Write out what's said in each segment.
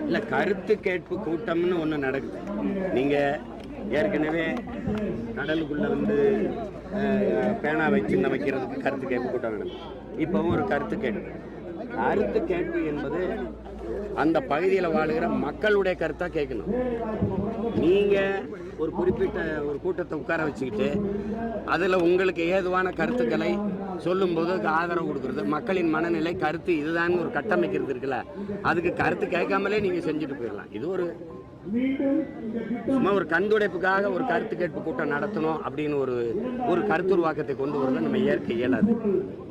இல்ல கருத்து கேட்பு கூட்டம்னு ஒண்ணு நடக்குது. நீங்க ஏற்கனவே கடலுக்குள்ள வந்து பேனாவை சின்ன வைக்கிறதுக்கு கருத்து கேட்பு கூட்டம் நடக்கும். இப்பவும் ஒரு கருத்து கேட்பு என்பது அந்த பகுதியில் வாழுகிற மக்களுடைய கருத்தா கேட்கணும். நீங்க ஒரு குறிப்பிட்ட ஒரு கூட்டத்தை உட்கார வச்சுக்கிட்டு அதுல உங்களுக்கு ஏதுவான கருத்துக்களை சொல்லும்போது ஆதரவு கொடுக்கறது, மக்களின் மனநிலை கருத்து இதுதான் ஒரு கட்டமைக்கிறது இருக்குல்ல, அதுக்கு கருத்து கேட்காமலே நீங்க செஞ்சுட்டு போயிடலாம். இது ஒரு சும்மா ஒரு கண்துடைப்புக்காக ஒரு கருத்து கேட்பு கூட்டம் நடத்தணும் அப்படின்னு ஒரு கருத்துருவாக்கத்தை கொண்டு வரதை நம்ம ஏற்க இயலாது.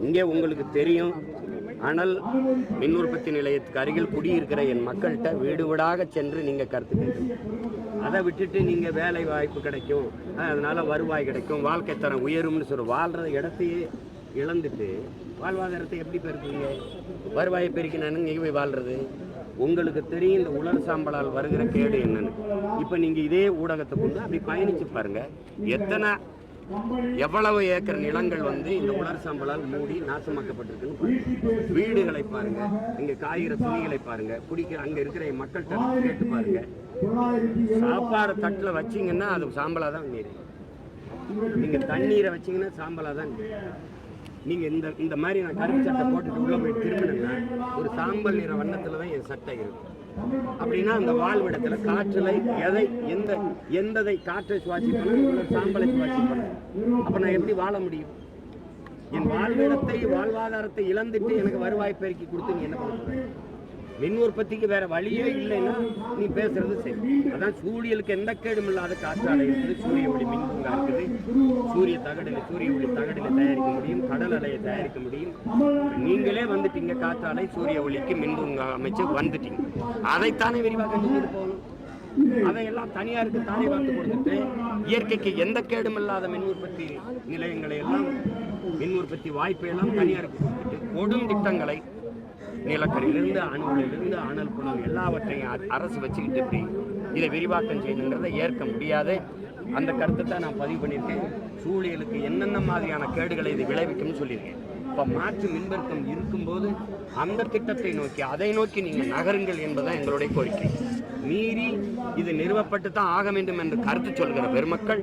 இங்கே உங்களுக்கு தெரியும், அனல் மின் உற்பத்தி நிலையத்துக்கு அருகில் குடியிருக்கிற என் மக்கள்கிட்ட வீடு வீடாக சென்று நீங்க கருத்து கேட்கணும். அதை விட்டுட்டு நீங்க வேலை வாய்ப்பு கிடைக்கும், அதனால வருவாய் கிடைக்கும், வாழ்க்கை தரம் உயரும்னு சொல்ற வாழ்ற இடத்தையே இழந்துட்டு வாழ்வாதாரத்தை எப்படி பெருக்குவீங்க? வருவாயை பெருக்கினானு நீங்க போய் வாழ்றது. உங்களுக்கு தெரியும் இந்த உலர் சாம்பலால் வருகிற கேடு என்னன்னு. இப்ப நீங்க இதே ஊடகத்தை கொண்டு அப்படி பயணிச்சு பாருங்க, எவ்வளவு ஏக்கர் நிலங்கள் வந்து இந்த உலர் சாம்பலால் மூடி நாசமாக்கப்பட்டிருக்குன்னு. வீடுகளை பாருங்க, இங்க காய்கிற துணிகளை பாருங்க, குடிக்கிற அங்க இருக்கிற மக்கள்கிட்ட கேட்டு பாருங்க. சாப்பாடு தட்டுல வச்சீங்கன்னா அது சாம்பலா தான் நீர். நீங்க தண்ணீரை வச்சீங்கன்னா சாம்பலா தான். நீங்க இந்த மாதிரி நான் கருப்பு சட்டை போட்டுட்டு உள்ள போய் திரும்பினேன்னா ஒரு சாம்பல் நிற வண்ணத்துல தான் என் சட்டை இருக்கும். அப்படின்னா அந்த வாழ்விடத்துல காற்றுல எந்ததை காற்றை சுவாசிப்பேன், சாம்பலை சுவாசிப்பேன். அப்ப நான் எப்படி வாழ முடியும்? என் வாழ்விடத்தை வாழ்வாதாரத்தை இழந்துட்டு எனக்கு வருவாய் பெருக்கி கொடுத்து நீ என்ன பண்ணுற? மின் உற்பத்திக்கு வேற வழியே இல்லைன்னா நீ பேசுறது சரி. அதான் சூரியலுக்கு எந்த கேடும் இல்லாத காற்றாலை இருக்குது, சூரிய ஒளி மின்பூங்கா இருக்குது, சூரிய ஒளி தகடில தயாரிக்க முடியும், கடல் அலையை தயாரிக்க முடியும். நீங்களே வந்துட்டீங்க, காற்றாலை சூரிய ஒளிக்கு மின்பூங்கா அமைச்சு வந்துட்டீங்க. அதைத்தானே விரிவாக்கம் செஞ்சுட்டு போகணும். அதையெல்லாம் தனியாருக்கு தானே பார்த்து கொடுத்துட்டு இயற்கைக்கு எந்த கேடும் இல்லாத மின் உற்பத்தி நிலையங்களை எல்லாம், மின் உற்பத்தி வாய்ப்பை எல்லாம் தனியாருக்கு கொடுத்துட்டு கொடும் திட்டங்களை நிலக்கரியிலிருந்து அணுவிலிருந்து அனல் புனல் எல்லாவற்றையும் அரசு வச்சுக்கிட்டு எப்படி இதை விரிவாக்கம் செய்யணுங்கிறத ஏற்க முடியாது. அந்த கருத்தை தான் நான் பதிவு பண்ணியிருக்கேன். சூழலுக்கு என்னென்ன மாதிரியான கேடுகளை இது விளைவிக்கும்னு சொல்லியிருக்கேன். இப்போ மாற்று மின்பெருக்கம் இருக்கும்போது அந்த திட்டத்தை நோக்கி அதை நோக்கி நீங்கள் நகருங்கள் என்பதுதான் எங்களுடைய கோரிக்கை. மீறி இது நிறுவப்பட்டு தான் ஆக வேண்டும் என்று கருத்து சொல்கிற பெருமக்கள்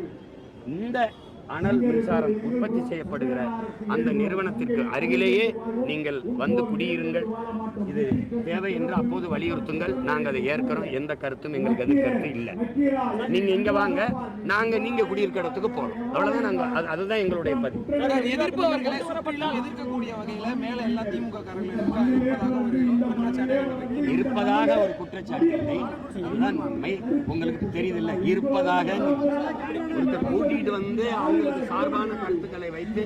இந்த அனல் மின்சாரம் உற்பத்தி செய்யப்படுகிற அந்த நிறுவனத்திற்கு அருகிலேயே நீங்கள் வந்து குடியிருங்கள். இது தேவை என்று அப்போது வலியுறுத்துங்கள். நாங்கள் அதை ஏற்கிறோம். எந்த கருத்தும் எங்களுக்கு அது கருத்து இல்லை. நீங்க இங்க வாங்க, நீங்க குடியிருக்கிற இடத்துக்கு போறோம். அவ்வளவுதான். நாங்க அதுதான் எங்களுடைய பதிவு. இருப்பதாக ஒரு குற்றச்சாட்டு இல்லை, அதுதான் உண்மை. உங்களுக்கு தெரியுதில்லை, இருப்பதாக ஒருத்தர் கூட்டிட்டு வந்து அவங்களுக்கு சார்பான கருத்துக்களை வைத்து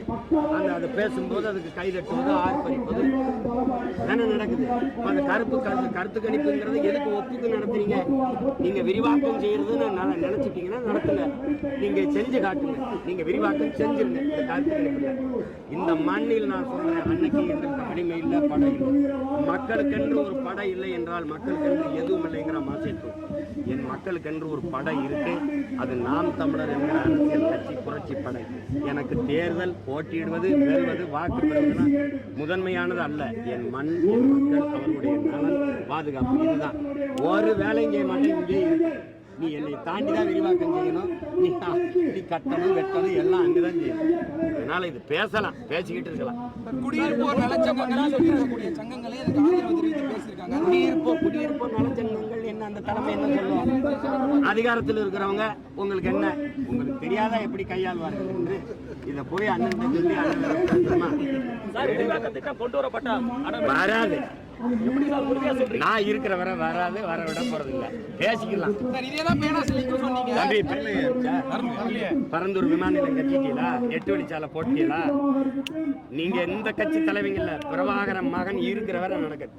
அதை பேசும்போது அதுக்கு கைதட்டுவது, ஆர்ப்பரிப்பது தானே நடக்குது. அந்த கருத்து கணிப்புங்கிறது எதுக்கு ஒப்புக்கு நடத்துறீங்க? நீங்க விரிவாக்கம் செய்யறதுன்னு நினைச்சிட்டீங்கன்னா நடத்துங்க, நீங்க செஞ்சு காட்டுங்க. நீங்க விரிவாக்கம் செஞ்சிருங்க. இந்த கருத்து கணிப்புல இந்த மண்ணில் நான் சொல்றேன், அன்னைக்கு எங்களுக்கு அடிமை இல்லை, படை இல்லை. மக்களுக்கென்று ஒரு படை இல்லை என்றால் மக்களுக்கென்று எதுவும் இல்லைங்கிற மாசேற்றும். என் மக்களுக்கென்று ஒரு படை இருக்கு, அது நாம் தமிழர் என்கிற அரசியல் கட்சி புரட்சி படை. எனக்கு தேர்தல் போட்டியிடுவது, வெல்வது, வாக்கு பெறுவதுதான் முதன்மையானது அல்ல. என் மண், என் மக்கள், அவர்களுடைய நலன், பாதுகாப்பு, இதுதான். ஒரு வேலையும் செய்ய மாட்டேன். இங்கே நீ என்னை தாண்டி தான் விரிவாக்கம் செய்யணும், நீ கட்டணும் வெட்டணும் எல்லாம் அங்கதான் செய்யணும். அதனால இது பேசலாம், பேசிக்கிட்டு இருக்கலாம். குடியிருப்போர் நலச்சங்கங்கள் என்ன, அந்த தலைமை என்ன சொல்லுவோம்? அதிகாரத்தில் இருக்கிறவங்க உங்களுக்கு என்ன, உங்களுக்கு தெரியாதா எப்படி கையாள்வார்கள் என்று இதை போய் அண்ணன் சொல்லி வராது. நான் இருக்கிற வர வராது, வர விட போறது இல்லை. பேசிக்கலாம். பரந்தூர் விமான நிலையம் கட்டிட்டீங்களா? 8 வழிச்சாலை போட்டீங்களா? நீங்க எந்த கட்சி தலைவங்க இல்ல, பிரபாகரன் மகன் இருக்கிற வரை நடக்குது.